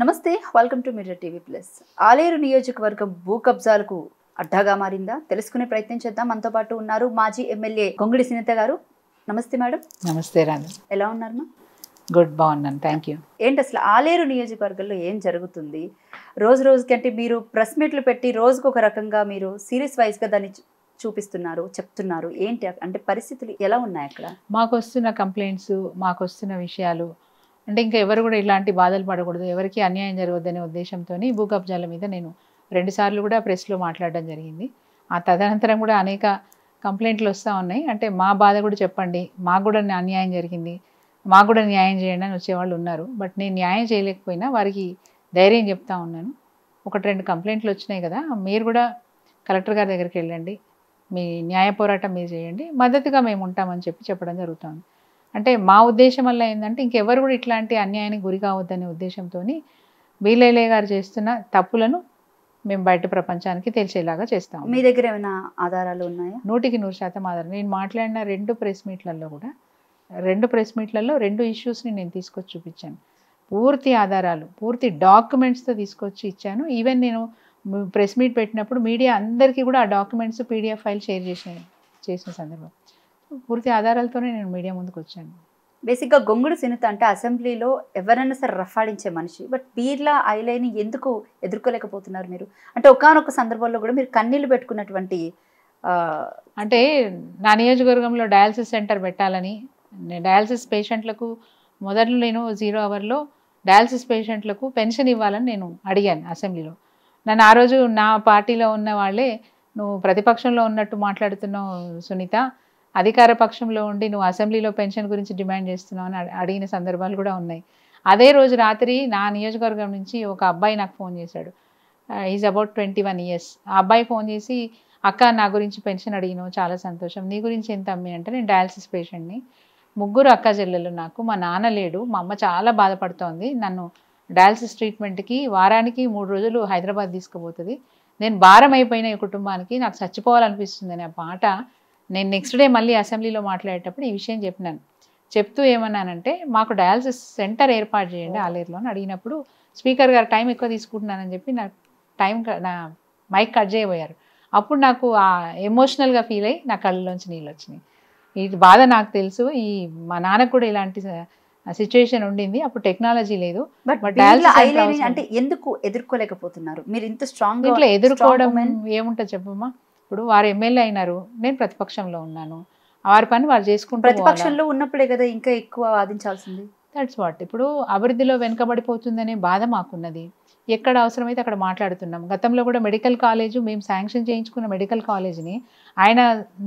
నమస్తే, welcome to Mirror TV Plus. Aler నియోజకవర్గం భూ కబ్జాలకు అడ్డాగా మారిందా తెలుసుకునే ప్రయత్నం చేద్దాం. మనతో పాటు ఉన్నారు మాజీ ఎమ్మెల్యే గొంగుడి సునీత గారు. నమస్తే మేడం. నమస్తే రాజు. ఎలా ఉన్నారు మా? గుడ్, బాగున్నాను, థ్యాంక్ యూ. ఏంటి అసలు ఆలేరు నియోజకవర్గంలో ఏం జరుగుతుంది? రోజు రోజుకంటే మీరు ప్రెస్ మీట్లు పెట్టి రోజుకు ఒక రకంగా మీరు సిరీస్ వైజ్గా దాన్ని చూపిస్తున్నారు, చెప్తున్నారు. ఏంటి అంటే పరిస్థితులు ఎలా ఉన్నాయి అక్కడ? మాకు వస్తున్న కంప్లైంట్స్, మాకు వస్తున్న విషయాలు అంటే ఇంకా ఎవరు కూడా ఇలాంటి బాధలు పడకూడదు, ఎవరికి అన్యాయం జరగద్దనే ఉద్దేశంతో భూ కబ్జాల మీద నేను 2 సార్లు కూడా ప్రెస్లో మాట్లాడడం జరిగింది. ఆ తదనంతరం కూడా అనేక కంప్లైంట్లు వస్తూ ఉన్నాయి. అంటే మా బాధ కూడా చెప్పండి, మాకు కూడా అన్యాయం జరిగింది, మాకు కూడా న్యాయం చేయండి అని వచ్చేవాళ్ళు ఉన్నారు. బట్ నేను న్యాయం చేయలేకపోయినా వారికి ధైర్యం చెప్తా ఉన్నాను. 1-2 కంప్లైంట్లు వచ్చినాయి కదా, మీరు కూడా కలెక్టర్ గారి దగ్గరికి వెళ్ళండి, మీ న్యాయ పోరాటం మీరు చేయండి, మద్దతుగా మేము ఉంటామని చెప్పడం జరుగుతుంది. అంటే మా ఉద్దేశం వల్ల ఏంటంటే ఇంకెవరు కూడా ఇట్లాంటి అన్యాయానికి గురి కావద్దనే ఉద్దేశంతో బీలైలే గారు చేస్తున్న తప్పులను మేము బయట ప్రపంచానికి తెలిసేలాగా చేస్తాము. మీ దగ్గర ఏమైనా ఆధారాలు ఉన్నాయా? 100% ఆధారం. నేను మాట్లాడిన 2 ప్రెస్ మీట్లలో కూడా 2 ప్రెస్ మీట్లలో 2 ఇష్యూస్ని నేను తీసుకొచ్చి చూపించాను. పూర్తి ఆధారాలు, పూర్తి డాక్యుమెంట్స్తో తీసుకొచ్చి ఇచ్చాను. ఈవెన్ నేను ప్రెస్ మీట్ పెట్టినప్పుడు మీడియా అందరికీ కూడా ఆ డాక్యుమెంట్స్ PDF ఫైల్ షేర్ చేసిన సందర్భం. పూర్తి ఆధారాలతోనే నేను మీడియా ముందుకు వచ్చాను. బేసిక్గా గొంగుడి సునీత అంటే అసెంబ్లీలో ఎవరైనా సరే రఫాడించే మనిషి. బట్ బీర్లా ఐలైని ఎందుకు ఎదుర్కోలేకపోతున్నారు మీరు? అంటే ఒకానొక సందర్భంలో కూడా మీరు కన్నీళ్లు పెట్టుకున్నటువంటి అంటే నా నియోజకవర్గంలో డయాలసిస్ సెంటర్ పెట్టాలని, డయాలసిస్ పేషెంట్లకు మొదట్లో నేను 0 అవర్లో డయాలసిస్ పేషెంట్లకు పెన్షన్ ఇవ్వాలని నేను అడిగాను అసెంబ్లీలో. నన్ను ఆ రోజు నా పార్టీలో ఉన్న వాళ్ళే, నువ్వు ప్రతిపక్షంలో ఉన్నట్టు మాట్లాడుతున్నావు సునీత, అధికార పక్షంలో ఉండి నువ్వు అసెంబ్లీలో పెన్షన్ గురించి డిమాండ్ చేస్తున్నావు అని అడిగిన సందర్భాలు కూడా ఉన్నాయి. అదే రోజు రాత్రి నా నియోజకవర్గం నుంచి ఒక అబ్బాయి నాకు ఫోన్ చేశాడు. Is about 21 years. ఆ అబ్బాయి ఫోన్ చేసి, అక్క నా గురించి పెన్షన్ అడిగినావు, చాలా సంతోషం, నీ గురించి ఎంత అమ్మి అంటే, నేను డయాలసిస్ పేషెంట్ని, 3 అక్క చెల్లెలు నాకు, మా నాన్న లేడు, మా అమ్మ చాలా బాధపడుతోంది, నన్ను డయాలసిస్ ట్రీట్మెంట్కి వారానికి 3 రోజులు హైదరాబాద్ తీసుకుపోతుంది, నేను భారం అయిపోయిన ఈ కుటుంబానికి, నాకు చచ్చిపోవాలనిపిస్తుంది అనే మాట నేను నెక్స్ట్ డే మళ్ళీ అసెంబ్లీలో మాట్లాడేటప్పుడు ఈ విషయం చెప్పినాను. చెప్తూ ఏమన్నానంటే, మాకు డయాలసిస్ సెంటర్ ఏర్పాటు చేయండి ఆలేరులో అని అడిగినప్పుడు, స్పీకర్ గారు టైం ఎక్కువ తీసుకుంటున్నానని చెప్పి నా మైక్ కట్ చేయబోయారు. అప్పుడు నాకు ఆ ఎమోషనల్గా ఫీల్ అయ్యి నా కళ్ళలోంచి నీళ్ళు వచ్చినాయి. ఈ బాధ నాకు తెలుసు, మా నాన్నకు కూడా ఇలాంటి సిచ్యువేషన్ ఉండింది, అప్పుడు టెక్నాలజీ లేదు. అంటే ఎందుకు ఎదుర్కోలేకపోతున్నారు మీరు? ఇంత స్ట్రాంగ్ ఇట్లా ఎదుర్కోవడం ఏముంటుంది చెప్పమ్మా. ఇప్పుడు వారు ఎమ్మెల్యే అయినారు, నేను ప్రతిపక్షంలో ఉన్నాను, వారి పని వారు చేసుకుంటూ, ప్రతిపక్షంలో ఉన్నప్పుడే కదా ఇంకా ఎక్కువ వాదించాల్సింది. That's what. ఇప్పుడు అభివృద్ధిలో వెనుకబడిపోతుందనే బాధ మాకున్నది. ఎక్కడ అవసరమైతే అక్కడ మాట్లాడుతున్నాం. గతంలో కూడా మెడికల్ కాలేజు, మేము శాంక్షన్ చేయించుకున్న మెడికల్ కాలేజీని ఆయన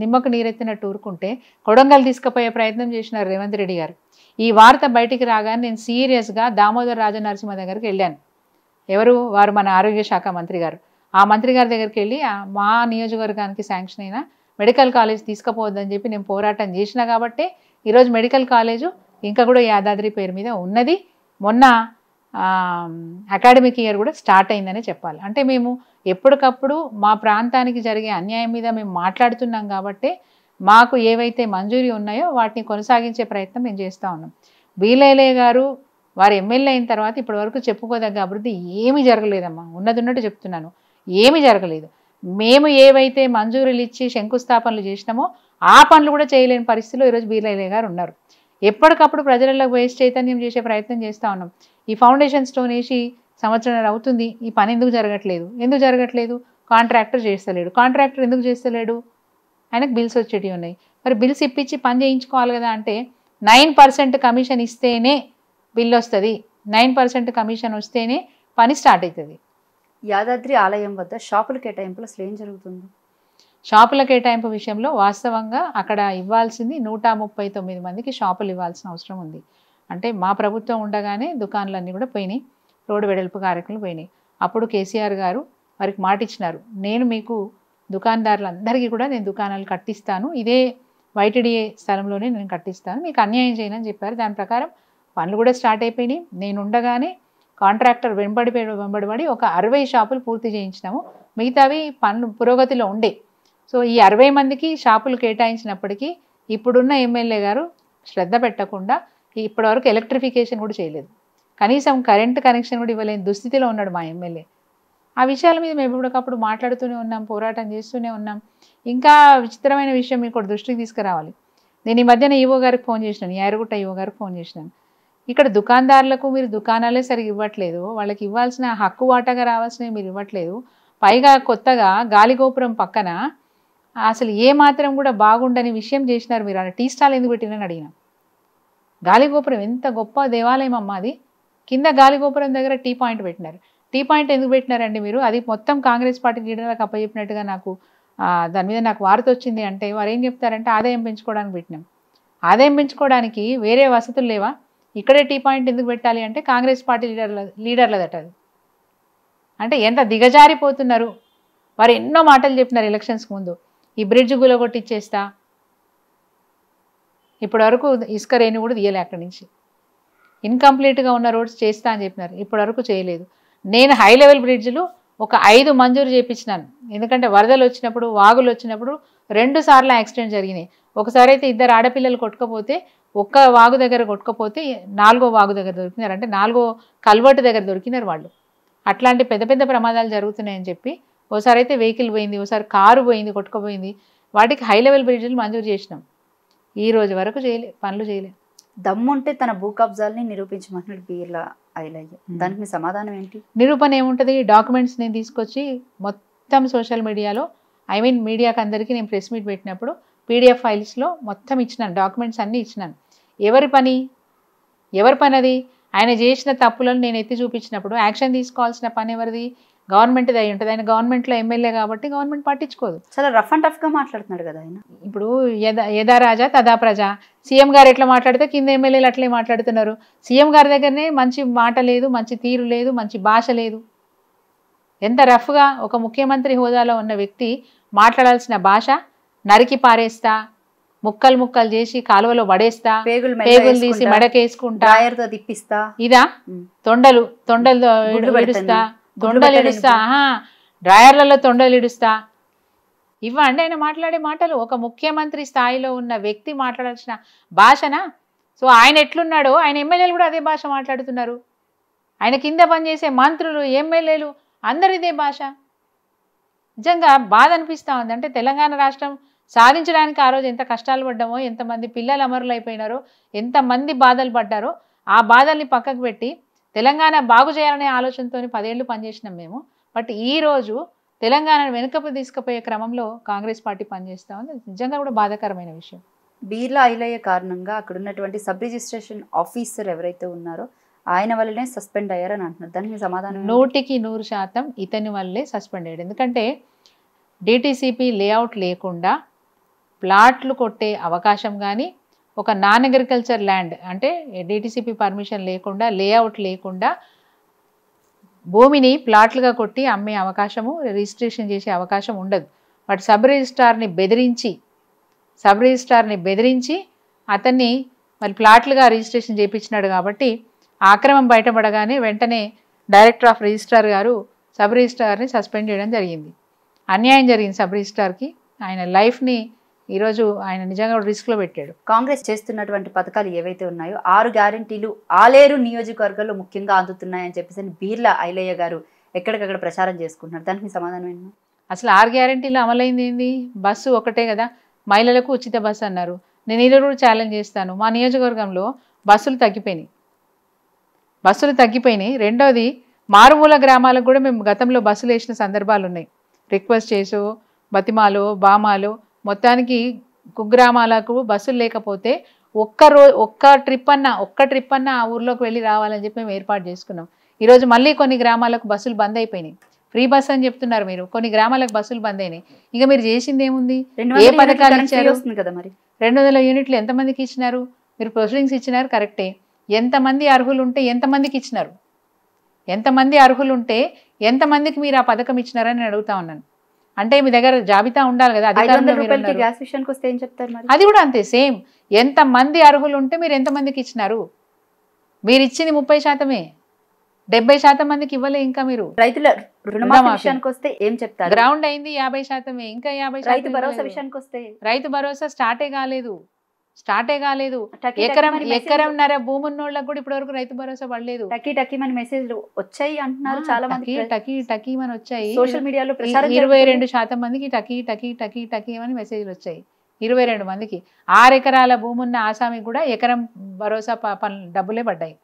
నిమ్మకు నీరెత్తినట్టు ఊరుకుంటే కొడంగల్ తీసుకుపోయే ప్రయత్నం చేసినారు రేవంత్ రెడ్డి గారు. ఈ వార్త బయటికి రాగానే నేను సీరియస్గా దామోదర్ రాజనరసింహ దగ్గరికి వెళ్ళాను. ఎవరు వారు? మన ఆరోగ్య శాఖ మంత్రి గారు. ఆ మంత్రి గారి దగ్గరికి వెళ్ళి, మా నియోజకవర్గానికి శాంక్షన్ అయిన మెడికల్ కాలేజ్ తీసుకుపోవద్దని చెప్పి నేను పోరాటం చేసినా కాబట్టి ఈరోజు మెడికల్ కాలేజు ఇంకా కూడా యాదాద్రి పేరు మీద ఉన్నది. మొన్న అకాడమిక్ ఇయర్ కూడా స్టార్ట్ అయిందనే చెప్పాలి. అంటే మేము ఎప్పటికప్పుడు మా ప్రాంతానికి జరిగే అన్యాయం మీద మేము మాట్లాడుతున్నాం కాబట్టి మాకు ఏవైతే మంజూరీ ఉన్నాయో వాటిని కొనసాగించే ప్రయత్నం మేము చేస్తూ ఉన్నాం. బీలైలే గారు వారు ఎమ్మెల్యే అయిన తర్వాత ఇప్పటి వరకు చెప్పుకోదగ్గ అభివృద్ధి ఏమీ జరగలేదమ్మా. ఉన్నది చెప్తున్నాను, ఏమీ జరగలేదు. మేము ఏవైతే మంజూరీలు ఇచ్చి శంకుస్థాపనలు చేసినామో ఆ పనులు కూడా చేయలేని పరిస్థితిలో ఈరోజు బీలైలే గారు ఉన్నారు. ఎప్పటికప్పుడు ప్రజలలో వేసి చైతన్యం చేసే ప్రయత్నం చేస్తూ ఉన్నాం. ఈ ఫౌండేషన్ స్టోన్ వేసి సంవత్సరం అవుతుంది, ఈ పని ఎందుకు జరగట్లేదు? కాంట్రాక్టర్ చేస్తలేడు. కాంట్రాక్టర్ ఎందుకు చేస్తలేడు? ఆయనకు బిల్స్ వచ్చేటివి ఉన్నాయి. మరి బిల్స్ ఇప్పించి పని చేయించుకోవాలి కదా. అంటే 9% కమిషన్ ఇస్తేనే బిల్ వస్తుంది, 9% కమిషన్ వస్తేనే పని స్టార్ట్ అవుతుంది. యాదాద్రి ఆలయం వద్ద షాపుల కేటాయింపులు అసలు ఏం జరుగుతుంది? షాపుల కేటాయింపు విషయంలో వాస్తవంగా అక్కడ ఇవ్వాల్సింది 139 మందికి షాపులు ఇవ్వాల్సిన అవసరం ఉంది. అంటే మా ప్రభుత్వం ఉండగానే దుకాణాలన్నీ కూడా పోయినాయి, రోడ్డు వెడల్పు కార్యక్రమాలు పోయినాయి. అప్పుడు కేసీఆర్ గారు వారికి మాట ఇచ్చినారు, నేను మీకు దుకాణదారులందరికీ కూడా నేను దుకాణాలు కట్టిస్తాను, ఇదే YTDA స్థలంలోనే నేను కట్టిస్తాను, మీకు అన్యాయం చేయనని చెప్పారు. దాని ప్రకారం పనులు కూడా స్టార్ట్ అయిపోయినాయి. నేను ఉండగానే కాంట్రాక్టర్ వెంబడి ఒక 60 షాపులు పూర్తి చేయించినాము, మిగతావి పనులు పురోగతిలో ఉండే. సో ఈ 60 మందికి షాపులు కేటాయించినప్పటికీ ఇప్పుడున్న ఎమ్మెల్యే గారు శ్రద్ధ పెట్టకుండా ఇప్పటివరకు ఎలక్ట్రిఫికేషన్ కూడా చేయలేదు. కనీసం కరెంట్ కనెక్షన్ కూడా ఇవ్వలేని దుస్థితిలో ఉన్నాడు మా ఎమ్మెల్యే. ఆ విషయాల మీద మేము ఎప్పటికప్పుడు మాట్లాడుతూనే ఉన్నాం, పోరాటం చేస్తూనే ఉన్నాం. ఇంకా విచిత్రమైన విషయం మీకు దృష్టికి తీసుకురావాలి. నేను ఈ మధ్యన ఈవో గారికి ఫోన్ చేసినాను, యారుగుట్ట ఈవో గారికి ఫోన్ చేసినాను. ఇక్కడ దుకాణదారులకు మీరు దుకాణాలే సరిగ్గా ఇవ్వట్లేదు, వాళ్ళకి ఇవ్వాల్సిన హక్కు వాటాగా రావాల్సినవి మీరు ఇవ్వట్లేదు. పైగా కొత్తగా గాలిగోపురం పక్కన అసలు ఏ మాత్రం కూడా బాగుండని విషయం చేసినారు మీరు. టీ స్టాల్ ఎందుకు పెట్టినని అడిగిన. గాలిగోపురం ఎంత గొప్ప దేవాలయం అమ్మ అది. కింద గాలిగోపురం దగ్గర టీ పాయింట్ పెట్టినారు. టీ పాయింట్ ఎందుకు పెట్టినారండి మీరు? అది మొత్తం కాంగ్రెస్ పార్టీ లీడర్లకు అప్పచెప్పినట్టుగా నాకు దాని మీద నాకు వార్త వచ్చింది. అంటే వారు ఏం చెప్తారంటే ఆదాయం పెంచుకోవడానికి పెట్టినాం. ఆదాయం పెంచుకోవడానికి వేరే వసతులు లేవా? ఇక్కడే టీ పాయింట్ ఎందుకు పెట్టాలి అంటే కాంగ్రెస్ పార్టీ లీడర్లదట అది. అంటే ఎంత దిగజారిపోతున్నారు. వారు ఎన్నో మాటలు చెప్పినారు ఎలక్షన్స్కి ముందు. ఈ బ్రిడ్జ్ గులగొట్టిచ్చేస్తా, ఇప్పటి వరకు ఇసుక రేణి కూడా తీయలే అక్కడి నుంచి. ఇన్కంప్లీట్గా ఉన్న రోడ్స్ చేస్తా అని చెప్పినారు, ఇప్పటి వరకు చేయలేదు. నేను హై లెవెల్ బ్రిడ్జ్లు ఒక 5 మంజూరు చేయించినాను. ఎందుకంటే వరదలు వచ్చినప్పుడు, వాగులు వచ్చినప్పుడు 2 సార్లు యాక్సిడెంట్ జరిగినాయి. ఒకసారి అయితే 2 ఆడపిల్లలు కొట్టుకపోతే, ఒక్క వాగు దగ్గర కొట్టుకపోతే 4వ వాగు దగ్గర దొరికినారు. అంటే 4వ కల్వర్టు దగ్గర దొరికినారు వాళ్ళు. అట్లాంటి పెద్ద పెద్ద ప్రమాదాలు జరుగుతున్నాయని చెప్పి ఓసారి అయితే వెహికల్ పోయింది, ఓసారి కారు పోయింది, కొట్టుకుపోయింది. వాటికి హై లెవెల్ బ్రిడ్జ్లు మంజూరు చేసినాం. ఈ రోజు వరకు పనులు చేయలే. దమ్ముంటే తన భూ కబ్జాలని నిరూపించమంటున్నాడు బీర్ల ఐలయ్య. దానికి మీ సమాధానం ఏంటి? నిరూపణ ఏముంటుంది? డాక్యుమెంట్స్ నేను తీసుకొచ్చి మొత్తం సోషల్ మీడియాలో, మీడియాకి అందరికీ నేను ప్రెస్ మీట్ పెట్టినప్పుడు పీడిఎఫ్ ఫైల్స్లో మొత్తం ఇచ్చినాను, డాక్యుమెంట్స్ అన్నీ ఇచ్చినాను. ఎవరి పని అది? ఆయన చేసిన తప్పులను నేను ఎత్తి చూపించినప్పుడు యాక్షన్ తీసుకోవాల్సిన పని ఎవరిది? గవర్నమెంట్ది అయి ఉంటుంది. ఆయన గవర్నమెంట్లో ఎమ్మెల్యే కాబట్టి గవర్నమెంట్ పట్టించుకోదు. చాలా రఫ్ అండ్ టఫ్గా మాట్లాడుతున్నాడు కదా ఆయన. ఇప్పుడు యథా రాజా తదా ప్రజ. సీఎం గారు ఎట్లా మాట్లాడితే కింద ఎమ్మెల్యేలు అట్లే మాట్లాడుతున్నారు. సీఎం గారి దగ్గరనే మంచి మాట లేదు, మంచి తీరు లేదు, మంచి భాష లేదు. ఎంత రఫ్గా ఒక ముఖ్యమంత్రి హోదాలో ఉన్న వ్యక్తి మాట్లాడాల్సిన భాష, నరికి పారేస్తా, ముక్కలు ముక్కలు చేసి కాలువలో పడేస్తా, పేగులు తీసి మెడకేసుకుంటా, తిప్పిస్తా, ఇదా తొండలు ఇడుస్తా, తొండలు ఇడుస్తా, డ్రాయర్లలో తొండలు ఇడుస్తా. ఇవ్వండి ఆయన మాట్లాడే మాటలు. ఒక ముఖ్యమంత్రి స్థాయిలో ఉన్న వ్యక్తి మాట్లాడాల్సిన భాషనా? సో ఆయన ఎట్లున్నాడో ఆయన ఎమ్మెల్యేలు కూడా అదే భాష మాట్లాడుతున్నారు. ఆయన కింద పనిచేసే మంత్రులు, ఎమ్మెల్యేలు అందరూ ఇదే భాష. నిజంగా బాధ అనిపిస్తూ ఉంది. అంటే తెలంగాణ రాష్ట్రం సాధించడానికి ఆ రోజు ఎంత కష్టాలు పడ్డామో, ఎంతమంది పిల్లలు అమరులు అయిపోయినారో, ఎంతమంది బాధలు పడ్డారో, ఆ బాధల్ని పక్కకు పెట్టి తెలంగాణ బాగు చేయాలనే ఆలోచనతో 10 ఏళ్ళు పనిచేసినాం మేము. బట్ ఈరోజు తెలంగాణను వెనుకకు తీసుకుపోయే క్రమంలో కాంగ్రెస్ పార్టీ పనిచేస్తూ ఉంది. నిజంగా కూడా బాధాకరమైన విషయం. బీర్ల ఐలయ్య కారణంగా అక్కడ ఉన్నటువంటి సబ్ రిజిస్ట్రేషన్ ఆఫీసర్ ఎవరైతే ఉన్నారో ఆయన వల్లనే సస్పెండ్ అయ్యారని అంటున్నారు. దానికి సమాధానం 100% ఇతని వల్లే సస్పెండ్ అయ్యాడు. ఎందుకంటే డిటిసిపి లేఅవుట్ లేకుండా ప్లాట్లు కొట్టే అవకాశం కానీ, ఒక నాన్ అగ్రికల్చర్ ల్యాండ్ అంటే డిటిసిపి పర్మిషన్ లేకుండా, లేఅవుట్ లేకుండా భూమిని ప్లాట్లుగా కొట్టి అమ్మే అవకాశము, రిజిస్ట్రేషన్ చేసే అవకాశం ఉండదు. బట్ సబ్ రిజిస్ట్రార్ని బెదిరించి అతన్ని మరి ప్లాట్లుగా రిజిస్ట్రేషన్ చేయించినాడు. కాబట్టి ఆ అక్రమం బయటపడగానే వెంటనే డైరెక్టర్ ఆఫ్ రిజిస్ట్రార్ గారు సబ్ రిజిస్ట్రార్ని సస్పెండ్ చేయడం జరిగింది. అన్యాయం జరిగింది సబ్ రిజిస్ట్రార్కి. ఆయన లైఫ్ని ఈరోజు ఆయన నిజంగా రిస్క్లో పెట్టాడు. కాంగ్రెస్ చేస్తున్నటువంటి పథకాలు ఏవైతే ఉన్నాయో 6 గ్యారెంటీలు ఆలేరు నియోజకవర్గంలో ముఖ్యంగా అందుతున్నాయని చెప్పేసి బీర్ల ఐలయ్య గారు ఎక్కడికక్కడ ప్రచారం చేసుకుంటున్నారు. దానికి సమాధానం ఏంటి? అసలు 6 గ్యారెంటీలు అమలైంది ఏంది? బస్సు ఒకటే కదా, మహిళలకు ఉచిత బస్సు అన్నారు. నేను ఈరోజు కూడా ఛాలెంజ్ చేస్తాను, మా నియోజకవర్గంలో బస్సులు తగ్గిపోయినాయి. రెండోది, మారుమూల గ్రామాలకు కూడా మేము గతంలో బస్సులు వేసిన సందర్భాలు ఉన్నాయి. రిక్వెస్ట్ చేసో, బతిమాలో, బామాలో, మొత్తానికి కుగ్రామాలకు బస్సులు లేకపోతే ఒక్క ట్రిప్ అన్న ఆ ఊర్లోకి వెళ్ళి రావాలని చెప్పి మేము ఏర్పాటు చేసుకున్నాం. ఈరోజు మళ్ళీ కొన్ని గ్రామాలకు బస్సులు బంద్ అయిపోయినాయి. ఫ్రీ బస్ అని చెప్తున్నారు మీరు, కొన్ని గ్రామాలకు బస్సులు బంద్ అయినాయి. ఇక మీరు చేసింది ఏముంది? ఏ పథకాలు ఇచ్చారు? 200 యూనిట్లు ఎంతమందికి ఇచ్చినారు? మీరు ప్రొసీడింగ్స్ ఇచ్చినారు కరెక్టే. ఎంతమంది అర్హులు ఉంటే ఎంతమందికి ఇచ్చినారు? ఎంతమంది అర్హులు ఉంటే ఎంతమందికి మీరు ఆ పథకం ఇచ్చినారని అడుగుతా ఉన్నాను. అంటే మీ దగ్గర జాబితా ఉండాలి కదా. అది కూడా అంతే సేమ్. ఎంతమంది అర్హులు ఉంటే మీరు ఎంతమందికి ఇచ్చినారు? మీరు ఇచ్చింది 30%, 70% మందికి ఇవ్వలే. ఇంకా మీరు రైతుల రుణమాఫీ విషయానికి వస్తే ఏం చెప్తారు? గ్రౌండ్ అయింది 50%, ఇంకా 50%. రైతు భరోసా విషయానికి వస్తే రైతు భరోసా స్టార్టే కాలేదు. స్టార్టే కాలేదు. టకీ ఎకరంన్నర భూమి ఉన్న వాళ్ళకి కూడా ఇప్పటివరకు రైతు భరోసా పడలేదు. టకీ మన మెసేజ్లు వచ్చాయి అంటున్నారు చాలా మంది. టకీ అని వచ్చాయి సోషల్ మీడియాలో ప్రచారం 22% మందికి టకీ అని మెసేజ్లు వచ్చాయి. 22 మందికి 6 ఎకరాల భూమి ఉన్న ఆసామికి కూడా ఎకరం భరోసా డబ్బులే పడ్డాయి.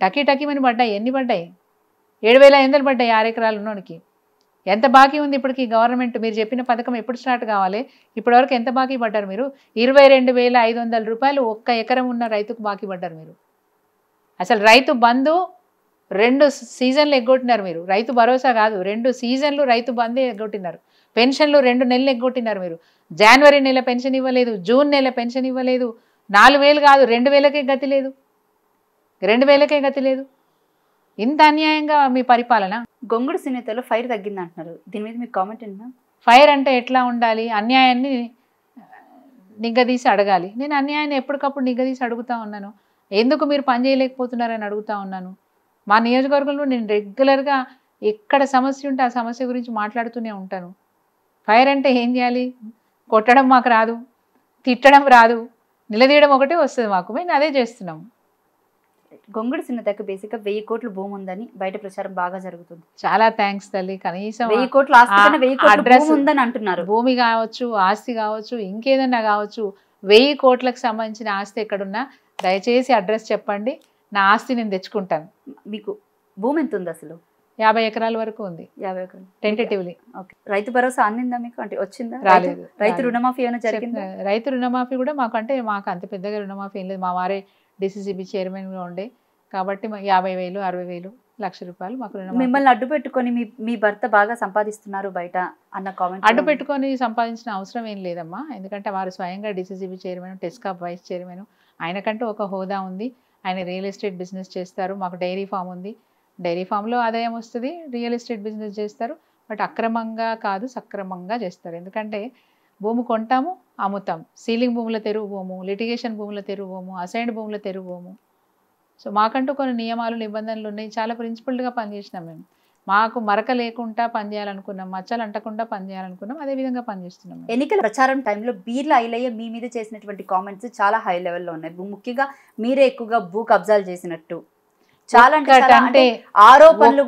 టకీ అని పడ్డాయి. ఎన్ని పడ్డాయి? 7,500 పడ్డాయి 6 ఎకరాలు ఉన్నోనికి. ఎంత బాకీ ఉంది ఇప్పటికి గవర్నమెంట్? మీరు చెప్పిన పథకం ఎప్పుడు స్టార్ట్ కావాలి? ఇప్పటివరకు ఎంత బాకీ పడ్డారు మీరు? 22,500 రూపాయలు ఒక్క ఎకరం ఉన్న రైతుకు బాకీ పడ్డారు మీరు. అసలు రైతు బంధు 2 సీజన్లు ఎగ్గొట్టినారు మీరు. రైతు భరోసా కాదు, 2 సీజన్లు రైతు బంధే ఎగ్గొట్టినారు. పెన్షన్లు 2 నెలలు ఎగ్గొట్టినారు మీరు. జనవరి నెల పెన్షన్ ఇవ్వలేదు, జూన్ నెల పెన్షన్ ఇవ్వలేదు. 4,000 కాదు 2,000కే గతి లేదు. 2,000కే గతి లేదు. ఇంత అన్యాయంగా మీ పరిపాలన. గొంగుడు సునీతలో ఫైర్ తగ్గింది అంటున్నారు. దీని మీద మీకు కామెంట్ ఏంటా? ఫైర్ అంటే ఎట్లా ఉండాలి? అన్యాయాన్ని నిగ్గదీసి అడగాలి. నేను అన్యాయాన్ని ఎప్పటికప్పుడు నిగ్గదీసి అడుగుతా ఉన్నాను. ఎందుకు మీరు పని చేయలేకపోతున్నారని అడుగుతా ఉన్నాను. మా నియోజకవర్గంలో నేను రెగ్యులర్గా ఎక్కడ సమస్య ఉంటే ఆ సమస్య గురించి మాట్లాడుతూనే ఉంటాను. ఫైర్ అంటే ఏం చేయాలి? కొట్టడం మాకు రాదు, తిట్టడం రాదు, నిలదీయడం ఒకటే వస్తుంది మాకు. మేము అదే చేస్తున్నాము. గొంగుడు సునీతకు బేసిక్గా 1000 కోట్ల భూమి ఉందని బయట ప్రచారం బాగా జరుగుతుంది. చాలా థ్యాంక్స్ తల్లి. కనీసం 1000 కోట్ల ఆస్తి కన్నా 1000 కోట్ల భూమి ఉందని అంటున్నారు. భూమి కావచ్చు, ఆస్తి కావచ్చు, ఇంకేదన్నా కావచ్చు, 1000 కోట్లకు సంబంధించిన ఆస్తి ఎక్కడున్నా దయచేసి అడ్రస్ చెప్పండి. నా ఆస్తి నేను తెచ్చుకుంటాను. మీకు భూమి ఎంత ఉంది అసలు? 50 ఎకరాల వరకు ఉంది. 50 ఎకరాలు టెంటేటివ్లీ. ఓకే. రైతు భరోసా అందిందా మీకు? అంటే వచ్చిందా? రాలేదు. రైతు రుణమాఫీ ఏమైనా జరిగిందా? రైతు రుణమాఫీ కూడా మాకు అంత పెద్దగా రుణమాఫీ ఏం లేదు. మా వారే డిసిసిబి చైర్మన్గా ఉండే కాబట్టి 50,000, 60,000, ₹1,00,000 మాకు రుణమాఫీ. మిమ్మల్ని అడ్డు పెట్టుకొని మీ భర్త బాగా సంపాదిస్తున్నారు బయట అన్న కామెంట్. అడ్డు పెట్టుకొని సంపాదించిన అవసరం ఏం లేదమ్మా. ఎందుకంటే వారు స్వయంగా DCCB chairman, TESCAB vice chairman. ఆయనకంటూ ఒక హోదా ఉంది. ఆయన రియల్ ఎస్టేట్ బిజినెస్ చేస్తారు. మాకు డైరీ ఫామ్ ఉంది. డైరీ ఫామ్లో ఆదాయం వస్తుంది. రియల్ ఎస్టేట్ బిజినెస్ చేస్తారు. బట్ అక్రమంగా కాదు, సక్రమంగా చేస్తారు. ఎందుకంటే భూమి కొంటాము, అమ్ముతాం. సీలింగ్ భూముల తెరువు భూము, లిటిగేషన్ భూముల తెరువు భూము, అసైన్డ్ భూముల తెరువు భూము. సో మాకంటూ కొన్ని నియమాలు, నిబంధనలు ఉన్నాయి. చాలా ప్రిన్సిపల్డ్గా పనిచేసినాం మేము. మాకు మరక లేకుండా పనిచేయాలనుకున్నాం, మచ్చలు అంటకుండా పనిచేయాలనుకున్నాం. అదేవిధంగా పనిచేస్తున్నాం. ఎన్నికల ప్రచారం టైంలో బీర్ల ఐలయ్య మీ మీద చేసినటువంటి కామెంట్స్ చాలా హై లెవెల్లో ఉన్నాయి. ముఖ్యంగా మీరే ఎక్కువగా భూ కబ్జాలు చేసినట్టు చాలా అంటే ఆరోపణలు.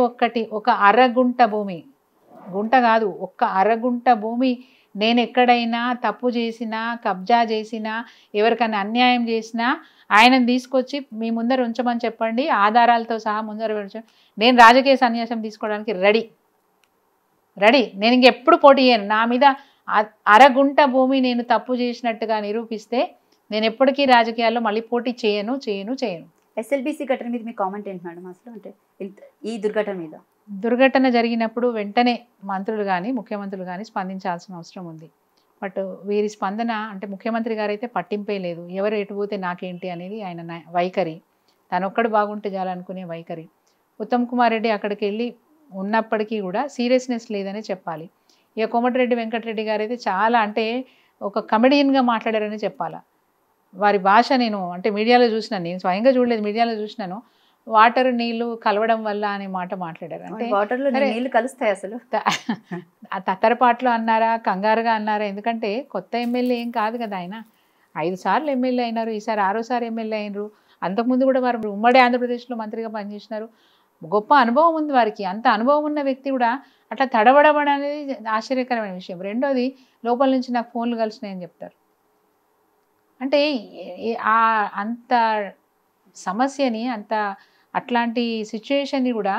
ఒక్కటి ఒక అరగుంట భూమి, గుంట కాదు, ఒక్క అరగుంట భూమి నేను ఎక్కడైనా తప్పు చేసినా, కబ్జా చేసినా, ఎవరికైనా అన్యాయం చేసినా ఆయనను తీసుకొచ్చి మీ ముందర ఉంచమని చెప్పండి. ఆధారాలతో సహా ముందర ఉంచండి. నేను రాజకీయ సన్యాసం తీసుకోవడానికి రెడీ. నేను ఇంకెప్పుడు పోటీ చేయను. నా మీద అరగుంట భూమి నేను తప్పు చేసినట్టుగా నిరూపిస్తే నేను ఎప్పటికీ రాజకీయాల్లో మళ్ళీ పోటీ చేయను. ఎస్ఎల్బీసీ ఘటన మీద మీ కామెంట్ ఏంటి మేడం? అసలు అంటే ఈ దుర్ఘటన జరిగినప్పుడు వెంటనే మంత్రులు కానీ ముఖ్యమంత్రులు కానీ స్పందించాల్సిన అవసరం ఉంది. బట్ వీరి స్పందన అంటే ముఖ్యమంత్రి గారు అయితే పట్టింపే లేదు. ఎవరు ఎటు పోతే నాకేంటి అనేది ఆయన వైఖరి. తనొక్కడు బాగుంటే చాలనుకునే వైఖరి. ఉత్తమ్ కుమార్ రెడ్డి అక్కడికి వెళ్ళి ఉన్నప్పటికీ కూడా సీరియస్నెస్ లేదనే చెప్పాలి. ఇక కోమటిరెడ్డి వెంకటరెడ్డి గారు అయితే చాలా అంటే ఒక కమెడియన్గా మాట్లాడారని చెప్పాలా. వారి భాష నేను అంటే మీడియాలో చూసినాను. నేను స్వయంగా చూడలేదు, మీడియాలో చూసినాను. వాటర్ నీళ్లు కలవడం వల్ల అనే మాట మాట్లాడారు. అంటే వాటర్లో నీళ్లు కలుస్తాయి అసలు? తత్తరపాట్లో అన్నారా, కంగారుగా అన్నారా? ఎందుకంటే కొత్త ఎమ్మెల్యే ఏం కాదు కదా ఆయన. 5 సార్లు ఎమ్మెల్యే అయినారు. ఈసారి 6వ ఎమ్మెల్యే అయినారు. అంతకుముందు కూడా వారు ఉమ్మడి ఆంధ్రప్రదేశ్లో మంత్రిగా పనిచేసినారు. గొప్ప అనుభవం ఉంది వారికి. అంత అనుభవం ఉన్న వ్యక్తి కూడా అట్లా తడబడబడ అనేది ఆశ్చర్యకరమైన విషయం. రెండోది, లోపల నుంచి నాకు ఫోన్లు కలిసినాయని చెప్తారు. అంటే అంత సమస్యని, అట్లాంటి సిచ్యుయేషన్ని కూడా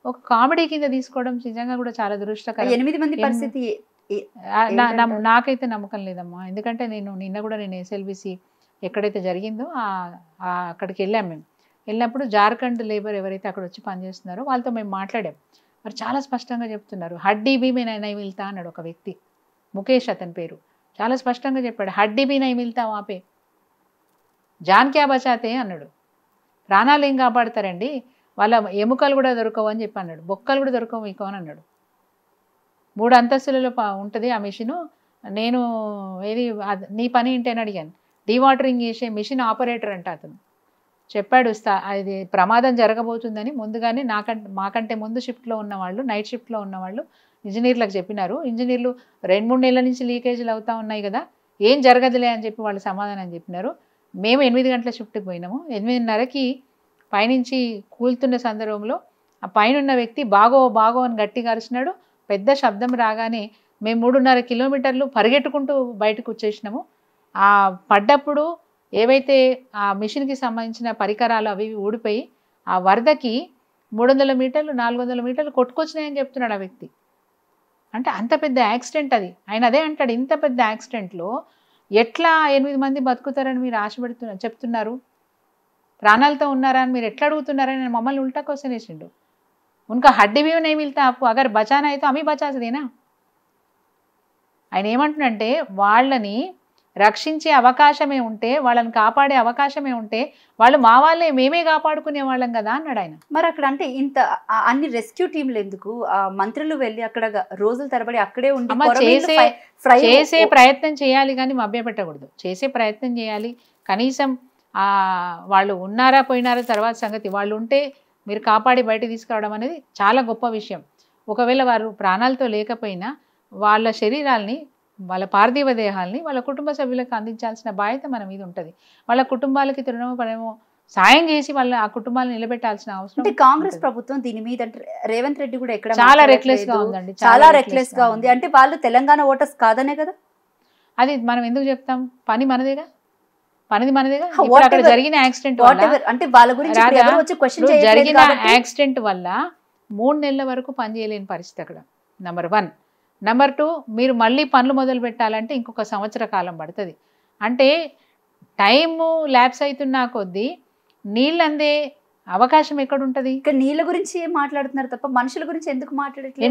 ఒక కామెడీ కింద తీసుకోవడం నిజంగా కూడా చాలా దురదృష్టకరం. 8 మంది పరిస్థితి నాకైతే నమ్మకం లేదమ్మా. ఎందుకంటే నిన్న కూడా నేను ఎస్ఎల్బీసీ ఎక్కడైతే జరిగిందో అక్కడికి వెళ్ళాము. వెళ్ళినప్పుడు జార్ఖండ్ లేబర్ ఎవరైతే అక్కడ వచ్చి పనిచేస్తున్నారో వాళ్ళతో మేము మాట్లాడాం. మరి చాలా స్పష్టంగా చెప్తున్నారు. హడ్డీ బీ మే నై మిల్తా అన్నాడు ఒక వ్యక్తి, ముఖేష్ అతని పేరు. చాలా స్పష్టంగా చెప్పాడు, హడ్డీ బీ నై మిల్తా వాపే, జాన్ క్యా బచాతే అన్నాడు. ప్రాణాలు ఏం కాపాడతారండి, వాళ్ళ ఎముకలు కూడా దొరకవు అని చెప్పి అన్నాడు. బొక్కలు కూడా దొరకవు మీకు అని అన్నాడు. 3 అంతస్తులలో ఉంటుంది ఆ మిషను. నేను నీ పని ఏంటని అడిగాను. డీవాటరింగ్ చేసే మిషన్ ఆపరేటర్ అంట అతను. చెప్పాడు అది ప్రమాదం జరగబోతుందని ముందుగానే మాకంటే ముందు షిఫ్ట్లో ఉన్నవాళ్ళు, నైట్ షిఫ్ట్లో ఉన్నవాళ్ళు ఇంజనీర్లకు చెప్పినారు. ఇంజనీర్లు 2-3 నెలల నుంచి లీకేజీలు అవుతూ ఉన్నాయి కదా, ఏం జరగదులే అని చెప్పి వాళ్ళు సమాధానం చెప్పినారు. మేము 8 గంటల షిఫ్ట్కి పోయినాము. 8:30కి పైనుంచి కూలుతున్న సందర్భంలో ఆ పైన ఉన్న వ్యక్తి బాగో బాగో అని గట్టిగా అరిచినాడు. పెద్ద శబ్దం రాగానే మేము 3.5 కిలోమీటర్లు పరిగెట్టుకుంటూ బయటకు వచ్చేసినాము. ఆ పడ్డప్పుడు ఏవైతే ఆ మిషన్కి సంబంధించిన పరికరాలు అవి ఊడిపోయి ఆ వరదకి 300 మీటర్లు 400 మీటర్లు కొట్టుకొచ్చినాయని చెప్తున్నాడు ఆ వ్యక్తి. అంటే అంత పెద్ద యాక్సిడెంట్ అది. ఆయన అదే అంటాడు, ఇంత పెద్ద యాక్సిడెంట్లో ఎట్లా 8 మంది బతుకుతారని మీరు చెప్తున్నారు, ప్రాణాలతో ఉన్నారా అని మీరు ఎట్లా అడుగుతున్నారని నేను మమ్మల్ని ఉల్టా క్వశ్చన్ వేసిండు. ఉనకా హడ్డీ भी नहीं मिलता आपको, अगर बचाना है तो हम ही बचा देना. ఆయన ఏమంటున్నంటే వాళ్ళని రక్షించే అవకాశమే ఉంటే, వాళ్ళని కాపాడే అవకాశమే ఉంటే వాళ్ళు మా వాళ్ళే, మేమే కాపాడుకునే వాళ్ళం కదా అన్నాడు ఆయన. మరి అక్కడ అంటే ఇంత అన్ని రెస్క్యూ టీంలు ఎందుకు? మంత్రులు వెళ్ళి అక్కడ రోజుల తరబడి అక్కడే ఉండి చేసే ప్రయత్నం చేయాలి కానీ మభ్యపెట్టకూడదు. చేసే ప్రయత్నం చేయాలి. కనీసం వాళ్ళు ఉన్నారా పోయినారా తర్వాత సంగతి. వాళ్ళు ఉంటే మీరు కాపాడి బయట తీసుకురావడం అనేది చాలా గొప్ప విషయం. ఒకవేళ వారు ప్రాణాలతో లేకపోయినా వాళ్ళ శరీరాల్ని, వాళ్ళ పార్థివ దేహాల్ని వాళ్ళ కుటుంబ సభ్యులకు అందించాల్సిన బాధ్యత మన మీద ఉంటుంది. వాళ్ళ కుటుంబాలకి తృణమో సాయం చేసి వాళ్ళ ఆ కుటుంబాలను నిలబెట్టాల్సిన అవసరం. అంటే కాంగ్రెస్ ప్రభుత్వం దీని మీద రేవంత్ రెడ్డి కూడా ఎక్కడ చాలా రెక్లెస్ గా ఉందండి, చాలా రెక్లెస్ గా ఉంది. అంటే వాళ్ళు తెలంగాణ ఓటర్స్ కాదనే కదా. అది మనం ఎందుకు చెప్తాం? పని మనదేగా, పనిది మనదేగా. అక్కడ జరిగిన యాక్సిడెంట్ అంటే వాళ్ళ గురించి జరిగిన యాక్సిడెంట్ వల్ల 3 నెలల వరకు పని చేయలేని పరిస్థితి అక్కడ. నెంబర్ 1. నెంబర్ 2, మీరు మళ్ళీ పనులు మొదలు పెట్టాలంటే ఇంకొక సంవత్సర కాలం పడుతుంది. అంటే టైము ల్యాప్స్ అవుతున్నా కొద్దీ నీళ్ళు అందే అవకాశం ఎక్కడ ఉంటుంది? ఇక్కడ నీళ్ళ గురించి ఏం మాట్లాడుతున్నారు తప్ప మనుషుల గురించి ఎందుకు మాట్లాడట్లేదు?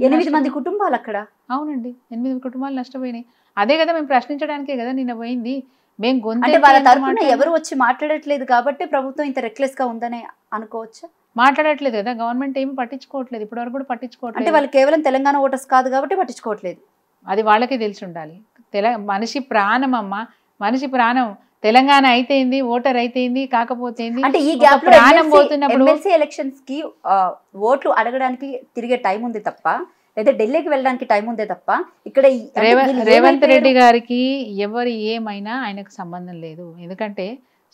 8 మంది కుటుంబాలు అక్కడ. అవునండి, 8 కుటుంబాలు నష్టపోయినాయి. అదే కదా మేము ప్రశ్నించడానికే కదా నిన్న పోయింది. మేము అంటే వాళ్ళ తరఫున ఎవరు వచ్చి మాట్లాడట్లేదు కాబట్టి ప్రభుత్వం ఇంత రెక్లెస్ గా ఉందని అనుకోవచ్చా? మాట్లాడట్లేదు కదా, గవర్నమెంట్ ఏమి పట్టించుకోవట్లేదు, ఇప్పటివరకు కూడా పట్టించుకోవట్లేదు. అంటే వాళ్ళు కేవలం తెలంగాణ ఓటర్స్ కాదు కాబట్టి పట్టించుకోవట్లేదు. అది వాళ్ళకే తెలిసి ఉండాలి. మనిషి ప్రాణం అమ్మ, మనిషి ప్రాణం. తెలంగాణ అయితేంది, ఓటర్ అయితేంది, కాకపోతే అంటే ఈ గ్యాప్ లో ప్రాణం పోతున్నప్పుడు ఎమ్మెల్సీ ఎలక్షన్స్ కి ఓట్లు అడగడానికి తిరిగే టైం ఉంది తప్ప, లేదా ఢిల్లీకి వెళ్ళడానికి టైం ఉందే తప్ప ఇక్కడ రేవంత్ రెడ్డి గారికి ఎవరు ఏమైనా ఆయనకు సంబంధం లేదు. ఎందుకంటే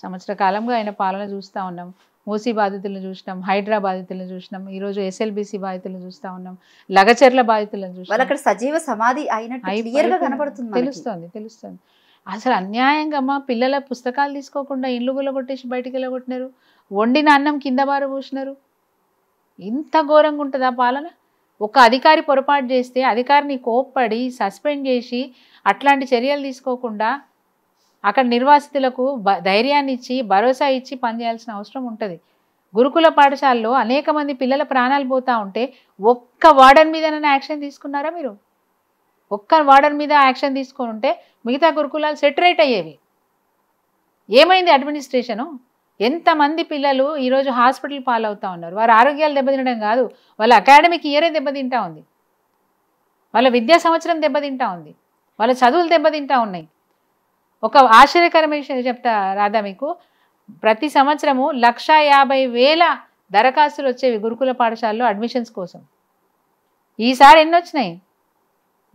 సంవత్సర కాలంగా ఆయన పాలన చూస్తూ ఉన్నాం. మూసీ బాధితులను చూసినాం, హైడ్రా బాధితులను చూసినాం, ఈరోజు SLBC బాధితులను చూస్తూ ఉన్నాం, లగచర్ల బాధితులను చూసినాం. అక్కడ సజీవ సమాధి అయినట్టు కనబడుతుంది, తెలుస్తుంది. అసలు అన్యాయంగా మా పిల్లల పుస్తకాలు తీసుకోకుండా ఇల్లు గుల్లగొట్టేసి బయటికి వెళ్ళగొట్టినారు, వండిన అన్నం కింద బారబోసినారు. ఇంత ఘోరంగా ఉంటుందా పాలన? ఒక అధికారి పొరపాటు చేస్తే అధికారిని కోప్పడి సస్పెండ్ చేసి అట్లాంటి చర్యలు తీసుకోకుండా అక్కడ నిర్వాసితులకు ధైర్యాన్ని ఇచ్చి భరోసా ఇచ్చి పనిచేయాల్సిన అవసరం ఉంటుంది. గురుకుల పాఠశాలలో అనేక మంది పిల్లల ప్రాణాలు పోతూ ఉంటే ఒక్క వార్డెన్ మీదనైనా యాక్షన్ తీసుకున్నారా మీరు? ఒక్క వార్డెన్ మీద యాక్షన్ తీసుకొని ఉంటే మిగతా గురుకులాలు సెటరేట్ అయ్యేవి. ఏమైంది అడ్మినిస్ట్రేషను? ఎంతమంది పిల్లలు ఈరోజు హాస్పిటల్ పాలవుతూ ఉన్నారు. వారి ఆరోగ్యాలు దెబ్బతినడం కాదు, వాళ్ళ అకాడమిక్ ఇయరే దెబ్బతింటా ఉంది, వాళ్ళ విద్యా సంవత్సరం దెబ్బతింటా ఉంది, వాళ్ళ చదువులు దెబ్బతింటా ఉన్నాయి. ఒక ఆశ్చర్యకరమైన విషయం చెప్తా రాదా మీకు, ప్రతి సంవత్సరము 1,50,000 దరఖాస్తులు వచ్చేవి గురుకుల పాఠశాలలో అడ్మిషన్స్ కోసం. ఈసారి ఎన్ని వచ్చినాయి?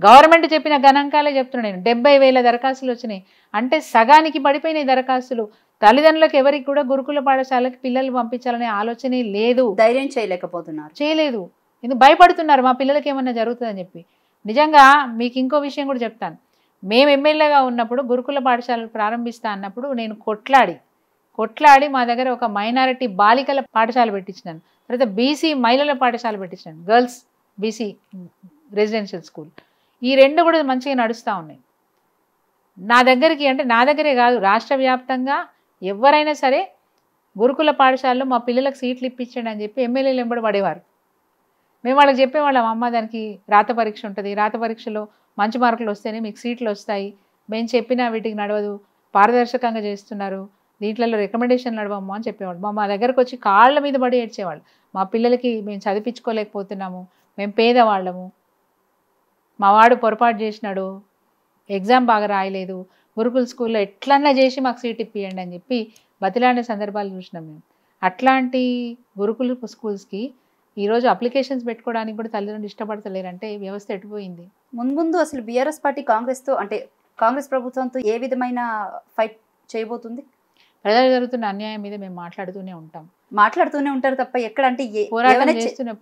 గవర్నమెంట్ చెప్పిన గణాంకాలే చెప్తున్నాను నేను, 70,000 దరఖాస్తులు వచ్చినాయి. అంటే సగానికి పడిపోయినాయి దరఖాస్తులు. తల్లిదండ్రులకు ఎవరికి కూడా గురుకుల పాఠశాలకి పిల్లలు పంపించాలనే ఆలోచనే లేదు, ధైర్యం చేయలేదు, ఎందుకు భయపడుతున్నారు మా పిల్లలకి ఏమన్నా జరుగుతుందని చెప్పి. నిజంగా మీకు ఇంకో విషయం కూడా చెప్తాను. మేము ఎమ్మెల్యేగా ఉన్నప్పుడు గురుకుల పాఠశాలలు ప్రారంభిస్తా అన్నప్పుడు నేను కొట్లాడి మా దగ్గర ఒక మైనారిటీ బాలికల పాఠశాల పెట్టించినాను, తర్వాత BC మహిళల పాఠశాల పెట్టించినాను, గర్ల్స్ BC రెసిడెన్షియల్ స్కూల్. ఈ 2 కూడా మంచిగా నడుస్తూ ఉన్నాయి. నా దగ్గరే కాదు, రాష్ట్ర వ్యాప్తంగా ఎవరైనా సరే గురుకుల పాఠశాలలో మా పిల్లలకు సీట్లు ఇప్పించండి అని చెప్పి ఎమ్మెల్యేలు వెంబడి పడేవారు. మేము వాళ్ళకి చెప్పేవాళ్ళం, అమ్మ దానికి రాత పరీక్ష ఉంటుంది, రాత పరీక్షలో మంచి మార్కులు వస్తేనే మీకు సీట్లు వస్తాయి, మేము చెప్పినా వీటికి నడవదు, పారదర్శకంగా చేస్తున్నారు, దీంట్లో రికమెండేషన్ నడవమ్మ అని చెప్పేవాళ్ళు. మా దగ్గరకు వచ్చి కాళ్ళ మీద పడి ఏడ్చేవాళ్ళు, మా పిల్లలకి మేము చదివించుకోలేకపోతున్నాము, మేము పేదవాళ్ళము, మా వాడు పొరపాటు చేసినాడు, ఎగ్జామ్ బాగా రాయలేదు, గురుకుల స్కూల్లో ఎట్లన్నా చేసి మాకు సీట్ ఇప్పియండి అని చెప్పి బతిలాడే సందర్భాలు చూసినాం మేము. అట్లాంటి గురుకుల స్కూల్స్కి ఈరోజు అప్లికేషన్స్ పెట్టుకోవడానికి కూడా తల్లిదండ్రులు ఇష్టపడతలేరంటే వ్యవస్థ ఎటుపోయింది. ముందు అసలు బీఆర్ఎస్ పార్టీ కాంగ్రెస్తో అంటే కాంగ్రెస్ ప్రభుత్వంతో ఏ విధమైన ఫైట్ చేయబోతుంది? ప్రజలు జరుగుతున్న అన్యాయం మీద మేము మాట్లాడుతూనే ఉంటాం, మాట్లాడుతూనే ఉంటారు తప్ప ఎక్కడ అంటే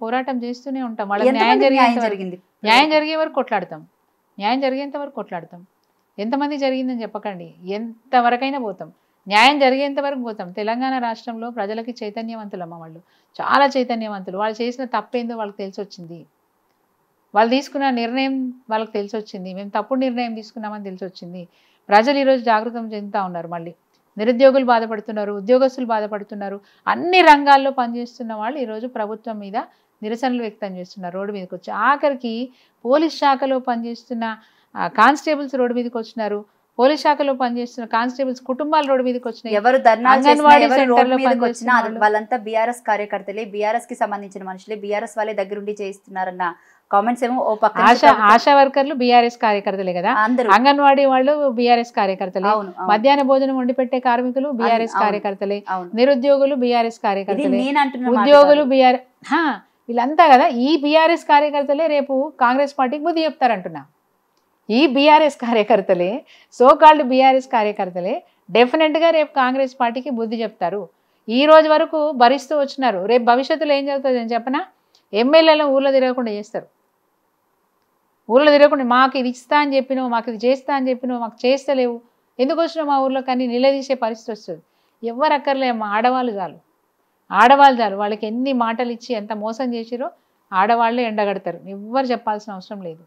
పోరాటం చేస్తూనే ఉంటాం. వాళ్ళకి న్యాయం జరిగే వరకు కొట్లాడతాం, న్యాయం జరిగేంత వరకు కొట్లాడతాం. ఎంతమంది జరిగిందని చెప్పకండి, ఎంతవరకైనా పోతాం, న్యాయం జరిగేంత వరకు పోతాం. తెలంగాణ రాష్ట్రంలో ప్రజలకి చైతన్యవంతులమ్మ, వాళ్ళు చాలా చైతన్యవంతులు. వాళ్ళు చేసిన తప్పేందో వాళ్ళకి తెలిసి వచ్చింది, వాళ్ళు తీసుకున్న నిర్ణయం వాళ్ళకి తెలిసి వచ్చింది, మేము తప్పుడు నిర్ణయం తీసుకున్నామని తెలిసి వచ్చింది. ప్రజలు ఈరోజు జాగృతం చెందుతూ ఉన్నారు. మళ్ళీ నిరుద్యోగులు బాధపడుతున్నారు, ఉద్యోగస్తులు బాధపడుతున్నారు. అన్ని రంగాల్లో పనిచేస్తున్న వాళ్ళు ఈరోజు ప్రభుత్వం మీద నిరసనలు వ్యక్తం చేస్తున్నారు, రోడ్డు మీదకి వచ్చి. ఆఖరికి పోలీస్ శాఖలో పనిచేస్తున్న కానిస్టేబుల్స్ రోడ్డు మీదకి వచ్చినారు, పోలీస్ శాఖలో పనిచేస్తున్న కానిస్టేబుల్స్ కుటుంబాలు రోడ్డు మీదకి వచ్చినాయి. ఎవరు అంగన్వాడీ సెంటర్లో పనిచేస్తున్నా వాళ్ళంతా బీఆర్ఎస్ కార్యకర్తలే, బీఆర్ఎస్ కి సంబంధించిన మనుషులే, బీఆర్ఎస్ వాళ్ళే దగ్గరుండి చేయిస్తున్నారన్న కామెంట్స్ ఏమో ఓ పక్క. ఆశా వర్కర్లు బీఆర్ఎస్ కార్యకర్తలే కదా, అంగన్వాడీ వాళ్ళు బీఆర్ఎస్ కార్యకర్తలే, మధ్యాహ్న భోజనం వండి పెట్టే కార్మికులు బీఆర్ఎస్ కార్యకర్తలే, నిరుద్యోగులు బీఆర్ఎస్ కార్యకర్తలే, ఉద్యోగులు వీళ్ళంతా కదా. ఈ బీఆర్ఎస్ కార్యకర్తలే రేపు కాంగ్రెస్ పార్టీకి బుద్ధి చెప్తారంటున్నా. ఈ బీఆర్ఎస్ కార్యకర్తలే, సోకాల్డ్ బీఆర్ఎస్ కార్యకర్తలే డెఫినెట్గా రేపు కాంగ్రెస్ పార్టీకి బుద్ధి చెప్తారు. ఈ రోజు వరకు భరిస్తూ వచ్చినారు. రేపు భవిష్యత్తులో ఏం జరుగుతుంది అని చెప్పనా, ఎమ్మెల్యేలను ఊళ్ళో తిరగకుండా చేస్తారు. ఊళ్ళో తిరగకుండా మాకు ఇది ఇస్తా అని చెప్పినావు, మాకు ఇది చేస్తా అని చెప్పినావు, మాకు చేస్తలేవు, ఎందుకు వచ్చినావు మా ఊర్లో కానీ నిలదీసే పరిస్థితి వస్తుంది. ఎవరు అక్కర్లేమ్మా, ఆడవాళ్ళు చాలు, ఆడవాళ్ళు చాలు. వాళ్ళకి ఎన్ని మాటలు ఇచ్చి ఎంత మోసం చేసిరో ఆడవాళ్ళే ఎండగడతారు, ఎవ్వరు చెప్పాల్సిన అవసరం లేదు.